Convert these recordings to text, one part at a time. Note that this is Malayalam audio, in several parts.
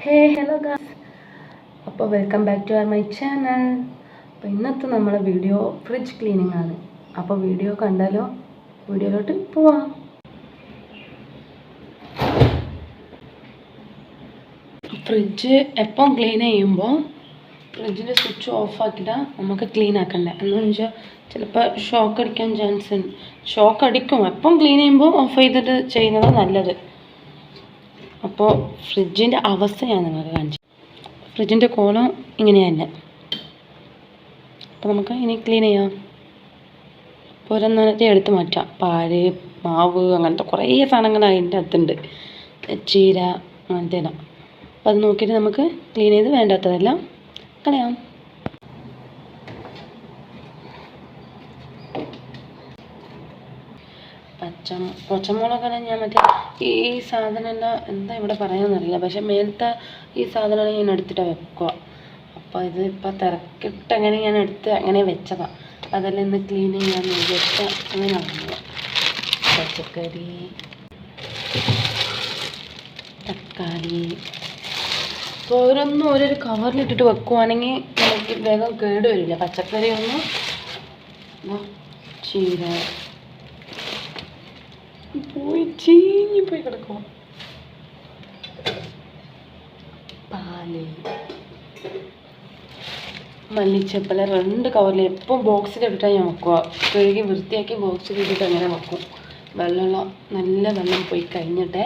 Hello guys. അപ്പോൾ welcome back to my channel. അപ്പോൾ ഇന്നത്തെ നമ്മളെ വീഡിയോ ഫ്രിഡ്ജ് ക്ലീനിങ് ആണ്. അപ്പോൾ വീഡിയോ കണ്ടാലോ? വീഡിയോയിലോട്ട് പോവാം. ഫ്രിഡ്ജ് എപ്പം ക്ലീൻ ചെയ്യുമ്പോൾ ഫ്രിഡ്ജിൻ്റെ സ്വിച്ച് ഓഫ് ആക്കിയിട്ടാൽ നമുക്ക് ക്ലീൻ ആക്കണ്ടേ. എന്താണെന്ന് വെച്ചാൽ ചിലപ്പോൾ ഷോക്ക് അടിക്കാൻ ചാൻസ് ഉണ്ട്. ഷോക്ക് അടിക്കും. എപ്പം ക്ലീൻ ചെയ്യുമ്പോൾ ഓഫ് ചെയ്തിട്ട് ചെയ്യുന്നത് നല്ലത്. അപ്പോൾ ഫ്രിഡ്ജിൻ്റെ അവസ്ഥ ഞാൻ നിങ്ങൾക്ക് കാണിച്ചു. ഫ്രിഡ്ജിൻ്റെ കോലം ഇങ്ങനെയല്ല. അപ്പോൾ നമുക്ക് ഇനി ക്ലീൻ ചെയ്യാം. അപ്പോൾ ഒരെണ്ണത്തെ എടുത്ത് മാറ്റാം. പാല്, മാവ്, അങ്ങനത്തെ കുറേ സാധനങ്ങൾ അതിൻ്റെ അകത്തുണ്ട്. ചീര അങ്ങനത്തെ എല്ലാം. അപ്പോൾ അത് നോക്കിയിട്ട് നമുക്ക് ക്ലീൻ ചെയ്ത് വേണ്ടാത്തതെല്ലാം കളയാം. പച്ചമുളകെല്ലാം ഞാൻ മറ്റേ ഈ സാധനമെല്ലാം എന്താ ഇവിടെ പറയാമെന്നറിയില്ല. പക്ഷെ മേലത്തെ ഈ സാധനമാണ് ഞാൻ എടുത്തിട്ട് വെക്കുക. അപ്പോൾ ഇത് ഇപ്പോൾ തിരക്കിട്ട് അങ്ങനെ ഞാൻ എടുത്ത് അങ്ങനെ വെച്ചതാണ്. അതെല്ലാം ഇന്ന് ക്ലീൻ ചെയ്യാമെന്ന് വിചാരിച്ചാൽ അങ്ങനെ നടന്നു. പച്ചക്കറി, തക്കാളി ഓരോന്നും ഓരോരു കവറിലിട്ടിട്ട് വെക്കുവാണെങ്കിൽ നമുക്ക് വേഗം കേട് വരില്ല. പച്ചക്കറി ഒന്നും ചീര ചീഞ്ഞിപ്പോയി കിടക്കും. പാല്, മല്ലിച്ചപ്പല 2 കവറിൽ എപ്പം ബോക്സിലിട്ടിട്ടാണ് ഞാൻ വെക്കുക. കഴുകി വൃത്തിയാക്കി ബോക്സിലിട്ടിട്ട് അങ്ങനെ വെക്കും. വെള്ളം നല്ല വെള്ളം പോയി കഴിഞ്ഞിട്ടേ.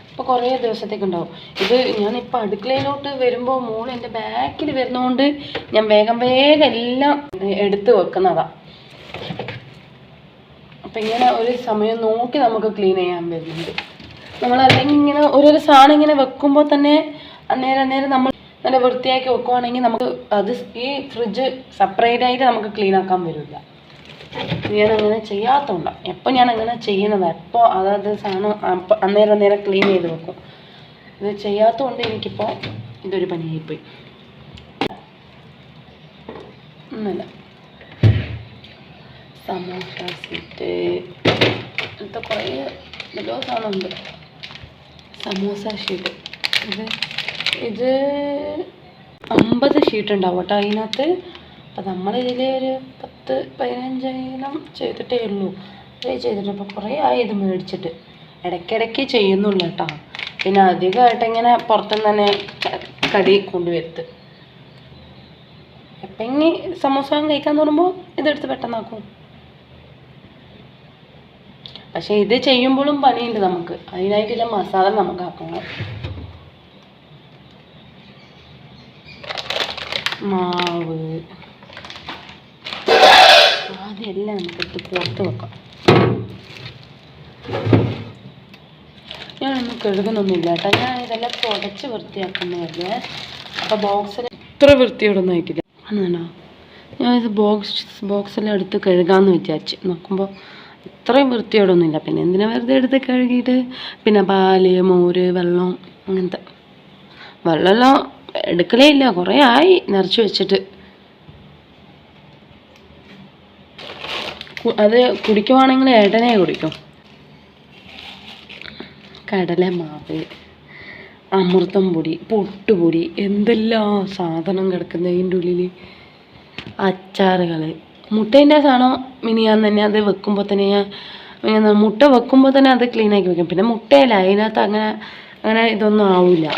അപ്പോൾ കുറേ ദിവസത്തേക്ക് ഉണ്ടാവും. ഇത് ഞാനിപ്പോൾ അടുക്കളയിലോട്ട് വരുമ്പോൾ മോള് എൻ്റെ ബാക്കിൽ വരുന്നതുകൊണ്ട് ഞാൻ വേഗം എല്ലാം എടുത്ത് വെക്കുന്നതാണ്. അപ്പം ഇങ്ങനെ ഒരു സമയം നോക്കി നമുക്ക് ക്ലീൻ ചെയ്യാൻ വരുന്നുണ്ട്. നമ്മളല്ലെങ്കിൽ ഇങ്ങനെ ഓരോരോ സാധനം ഇങ്ങനെ വെക്കുമ്പോൾ തന്നെ അന്നേരം നമ്മൾ നല്ല വൃത്തിയാക്കി വെക്കുവാണെങ്കിൽ നമുക്ക് അത് ഈ ഫ്രിഡ്ജ് സെപ്പറേറ്റ് ആയിട്ട് നമുക്ക് ക്ലീൻ ആക്കാൻ വരില്ല. ഞാൻ അങ്ങനെ ചെയ്യാത്തതുകൊണ്ടാണ്. എപ്പോൾ ഞാൻ അങ്ങനെ ചെയ്യുന്നതാണ്. എപ്പോൾ അതായത് സാധനം അന്നേരം ക്ലീൻ ചെയ്ത് വെക്കും. ഇത് ചെയ്യാത്തതുകൊണ്ട് എനിക്കിപ്പോൾ ഇതൊരു പണിയായിപ്പോയി. ഒന്നുമില്ല. സമോസ ഷീറ്റ് അങ്ങനത്തെ കുറേ ഓരോ സാധനമുണ്ട്. സമോസ ഷീറ്റ് ഇത് 50 ഷീറ്റ് ഉണ്ടാവും കേട്ടോ അതിനകത്ത്. അപ്പം നമ്മളിതിൽ ഒരു 10-15 ചെയ്തിട്ടേ ഉള്ളൂ. അതേ ചെയ്തിട്ട് അപ്പോൾ കുറേ ആയി ഇത് മേടിച്ചിട്ട്. ഇടയ്ക്കിടയ്ക്ക് ചെയ്യുന്നുള്ളൂ കേട്ടോ. പിന്നെ അധികമായിട്ട് ഇങ്ങനെ പുറത്തുനിന്ന് തന്നെ കടി കൊണ്ടുവരുത്ത്. എപ്പം ഇനി സമോസ കഴിക്കാൻ തോന്നുമ്പോൾ ഇതെടുത്ത് പെട്ടെന്നാക്കും. പക്ഷെ ഇത് ചെയ്യുമ്പോഴും പണിയുണ്ട് നമുക്ക്. അതിനായിട്ടുള്ള മസാല നമുക്ക് ആക്കണം. മാവ് അതെല്ലാം നമുക്കെടുത്ത് പുറത്ത് വെക്കാം. ഞാനൊന്നും കഴുകുന്നൊന്നുമില്ല കേട്ടോ. ഞാൻ ഇതെല്ലാം തുടച്ച് വൃത്തിയാക്കുന്നതല്ലേ. അപ്പോൾ ബോക്സിൽ ഇത്ര വൃത്തിയോടൊന്നും ആയിട്ടില്ല. അന്നാണോ ഞാനിത് ബോക്സെല്ലാം എടുത്ത് കഴുകാമെന്ന് വിചാരിച്ച് നോക്കുമ്പോൾ ഇത്രയും വൃത്തിയോടൊന്നുമില്ല. പിന്നെ എന്തിനാ വെറുതെ എടുത്ത് കഴുകിയിട്ട്. പിന്നെ പാല്, മോര്, വെള്ളം അങ്ങനത്തെ വെള്ളമെല്ലാം എടുക്കലേ ഇല്ല. കുറേ ആയി നിറച്ച് വെച്ചിട്ട്. അത് കുടിക്കുവാണെങ്കിൽ ഏട്ടനെ കുടിക്കും. കടലമാവ്, അമൃതം പൊടി, പൊട്ടുപൊടി, എന്തെല്ലാം സാധനം കിടക്കുന്നത് അതിൻ്റെ ഉള്ളിൽ. അച്ചാറുകൾ, മുട്ടേൻ്റെ സാധനം മിനിയാന്ന് തന്നെ അത് വെക്കുമ്പോൾ തന്നെ ഞാൻ മുട്ട വെക്കുമ്പോൾ തന്നെ അത് ക്ലീനാക്കി വെക്കും. പിന്നെ മുട്ടയില്ല അതിനകത്ത് അങ്ങനെ ഇതൊന്നും ആവില്ല.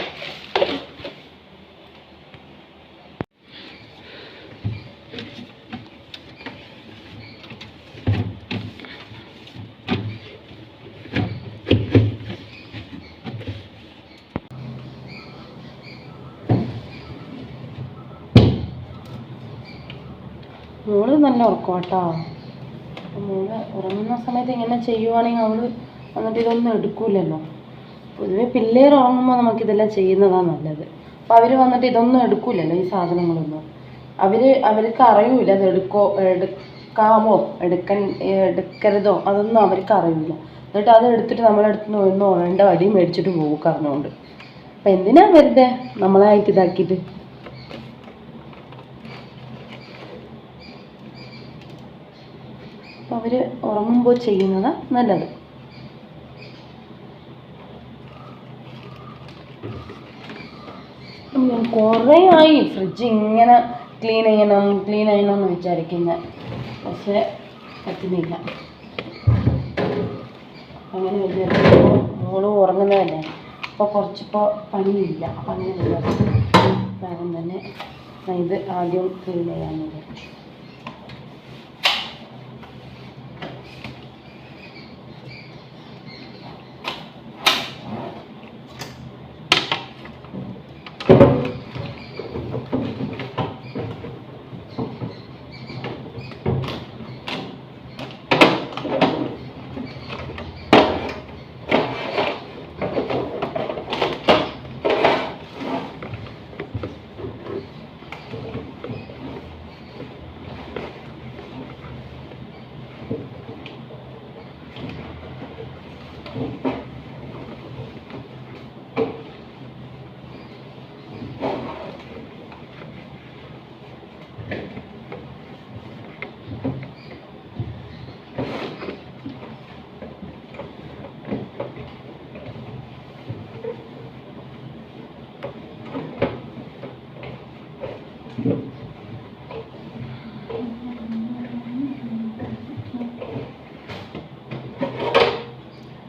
മോള് നല്ല ഉറക്കം കേട്ടോ. മോള് ഉറങ്ങുന്ന സമയത്ത് ഇങ്ങനെ ചെയ്യുവാണെങ്കിൽ അവള് വന്നിട്ട് ഇതൊന്നും എടുക്കൂലല്ലോ. പൊതുവെ പിള്ളേർ ഉറങ്ങുമ്പോൾ നമുക്കിതെല്ലാം ചെയ്യുന്നതാണ് നല്ലത്. അപ്പോൾ അവർ വന്നിട്ട് ഇതൊന്നും എടുക്കൂലല്ലോ, ഈ സാധനങ്ങളൊന്നും. അവർക്ക് അറിയൂല അത് എടുക്കാമോ എടുക്കരുതോ അതൊന്നും അവർക്ക് അറിയില്ല. എന്നിട്ട് അത് എടുത്തിട്ട് നമ്മളെടുത്ത് ഒന്ന് ഉഴണ്ട അടി മേടിച്ചിട്ട് പോകും കറന്നുകൊണ്ട്. അപ്പം എന്തിനാ വെറുതെ നമ്മളായിട്ട് ഇതാക്കിയിട്ട്. അവർ ഉറങ്ങുമ്പോൾ ചെയ്യുന്നതാണ് നല്ലത്. കുറേ ആയി ഫ്രിഡ്ജ് ഇങ്ങനെ ക്ലീൻ ചെയ്യണമെന്ന് വിചാരിക്കുന്നത്, പക്ഷേ പറ്റുന്നില്ല. അങ്ങനെ വിചാരിക്കുമ്പോൾ മോളും ഉറങ്ങുന്നതല്ലേ, അപ്പോൾ കുറച്ചിപ്പോൾ പണിയില്ല. അപ്പം അങ്ങനെ വിചാരിച്ചു വേഗം തന്നെ ഇത് ആദ്യം ക്ലീൻ ചെയ്യാമെന്ന് വിചാരിച്ചു.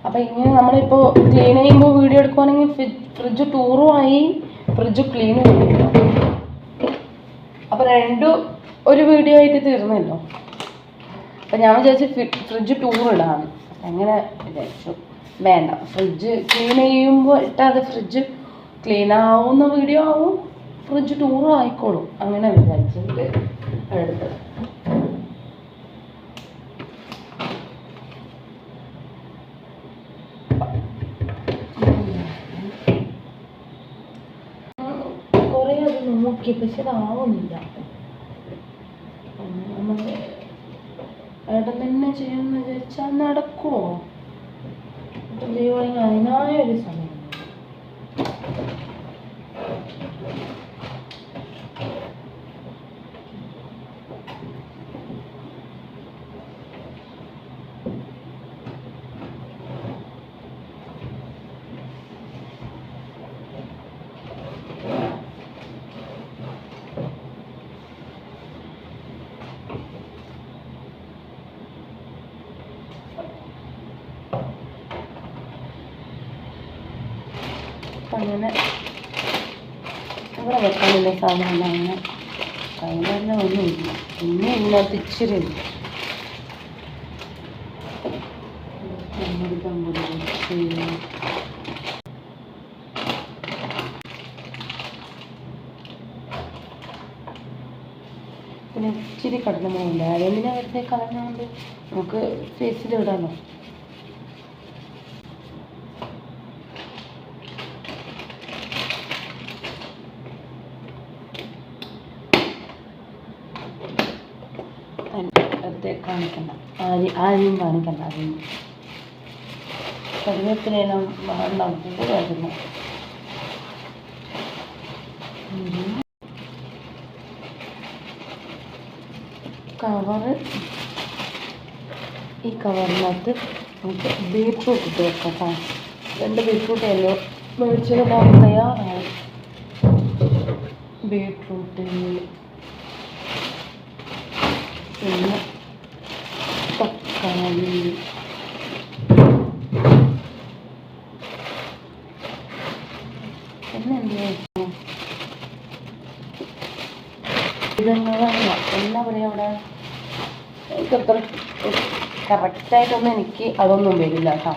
അപ്പം ഇങ്ങനെ നമ്മളിപ്പോൾ ക്ലീൻ ചെയ്യുമ്പോൾ വീഡിയോ എടുക്കുവാണെങ്കിൽ ഫ്രിഡ്ജ് ടൂറും ആയി, ഫ്രിഡ്ജ് ക്ലീനും ചെയ്യല്ലോ. അപ്പം രണ്ടും ഒരു വീഡിയോ ആയിട്ട് തീർന്നല്ലോ. അപ്പം ഞാൻ വിചാരിച്ചു ഫ്രിഡ്ജ് ടൂർ ഇടാന്ന്. അങ്ങനെ വിചാരിച്ചു വേണ്ട, ഫ്രിഡ്ജ് ക്ലീൻ ചെയ്യുമ്പോൾ ഇട്ടാൽ അത് ഫ്രിഡ്ജ് ക്ലീൻ ആവുന്ന വീഡിയോ ആവും, ഫ്രിഡ്ജ് ടൂറും ആയിക്കോളും. അങ്ങനെ വിചാരിച്ചിട്ട് എടുത്തത്. കുറേ അത് നോക്കി, പക്ഷെ അതാവുന്നില്ല. നമ്മൾ ഏട്ടൻ തന്നെ ചെയ്യണമെന്ന് വിചാരിച്ചാൽ നടക്കുമോ? ചെയ്യുവാണെങ്കിൽ അതിനായൊരു സമയം. അങ്ങനെ ഇവിടെ വെക്കാനില്ല സാധനം, അങ്ങനെ കൈകാര്യം ഒന്നുമില്ല. പിന്നെ ഇതിനകത്ത് ഇച്ചിരി ഉണ്ട്. പിന്നെ ഇച്ചിരി കടലമുളകുണ്ട്, അതെന്തിനാ വെറുതെ കളഞ്ഞുകൊണ്ട് നമുക്ക് ഫേസിൽ ഇടാമല്ലോ. വെറുതെ കാണിക്കണ്ട, ആരെയും കാണിക്കണ്ട. അതിന് കറിവേപ്പിലെല്ലാം വേണ്ട കൂടുതലായിരുന്നു. കവറ്, ഈ കവറിനകത്ത് നമുക്ക് ബീറ്റ്റൂട്ട് ഇട്ട് വെക്കാം. 2 ബീറ്റ്റൂട്ട് എല്ലോ മേടിച്ചത് തയ്യാറായി. ബീറ്റ്റൂട്ട്, പിന്നെ തക്കാളി, പിന്നെ എന്താ പറയുക, അവിടെ എനിക്കത്ര കറക്റ്റായിട്ടൊന്നും എനിക്ക് അതൊന്നും വരില്ല കേട്ടോ.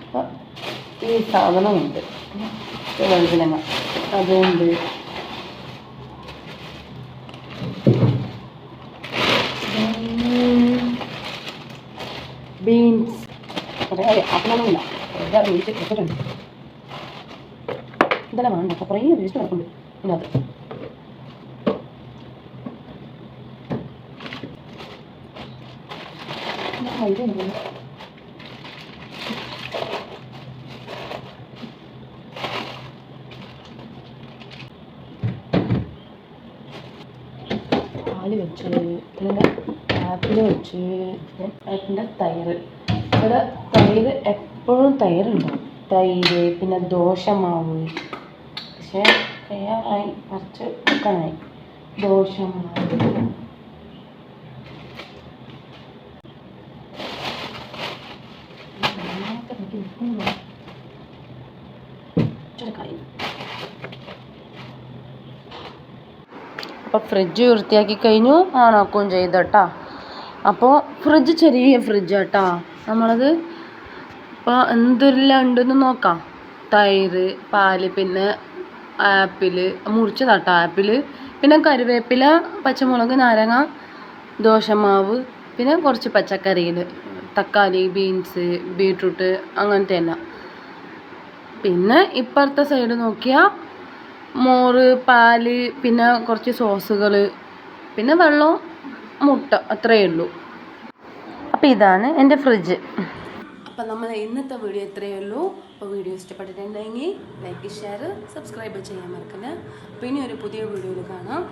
അപ്പം ഈ സാധനമുണ്ട്, വഴുതനങ്ങ അതുകൊണ്ട്, ബീൻസ് അപ്പനൊന്നുമില്ല, വേസ്റ്റ് വെച്ചിട്ടുണ്ട്. ഇതെല്ലാം വേണ്ട, അപ്പം കുറേ വേസ്റ്റ് കിടക്കുന്നുണ്ട് ഇതിനകത്ത്. പാല് വെച്ച്, പിന്നെ ആപ്പിൾ വെച്ച്, പിന്നെ തൈര്. ഇവിടെ തൈര് എപ്പോഴും തൈരുണ്ടാവും. തൈര്, പിന്നെ ദോശമാവ്. പക്ഷെ പക്ഷേ കയ്യാറായി, കുറച്ച് വെക്കാനായി. ദോശമാവ് അപ്പോൾ ഫ്രിഡ്ജ് വൃത്തിയാക്കി കഴിഞ്ഞു, ഓണാക്കുകയും ചെയ്തു കേട്ടോ. അപ്പോൾ ഫ്രിഡ്ജ് ചെറിയ ഫ്രിഡ്ജ് കേട്ടോ. നമ്മളത് ഇപ്പോൾ എന്തെല്ലാം ഉണ്ടെന്ന് നോക്കാം. തൈര്, പാല്, പിന്നെ ആപ്പിൾ മുറിച്ചതാട്ടോ ആപ്പിൾ, പിന്നെ കറിവേപ്പില, പച്ചമുളക്, നാരങ്ങ, ദോശമാവ്, പിന്നെ കുറച്ച് പച്ചക്കറികൾ, തക്കാളി, ബീൻസ്, ബീട്രൂട്ട്, അങ്ങനത്തെ എല്ലാം. പിന്നെ ഇപ്പുറത്തെ സൈഡ് നോക്കിയാൽ മോര്, പാല്, പിന്നെ കുറച്ച് സോസുകൾ, പിന്നെ വെള്ളം, മുട്ട, അത്രയേ ഉള്ളൂ. അപ്പോൾ ഇതാണ് എൻ്റെ ഫ്രിഡ്ജ്. അപ്പോൾ നമ്മൾ ഇന്നത്തെ വീഡിയോ ഇത്രയേ ഉള്ളൂ. അപ്പോൾ വീഡിയോ ഇഷ്ടപ്പെട്ടിട്ടുണ്ടെങ്കിൽ ലൈക്ക്, ഷെയർ, സബ്സ്ക്രൈബ് ചെയ്യാൻ മറക്കല്ലേ. അപ്പോൾ ഇനി ഒരു പുതിയ വീഡിയോയിൽ കാണാം.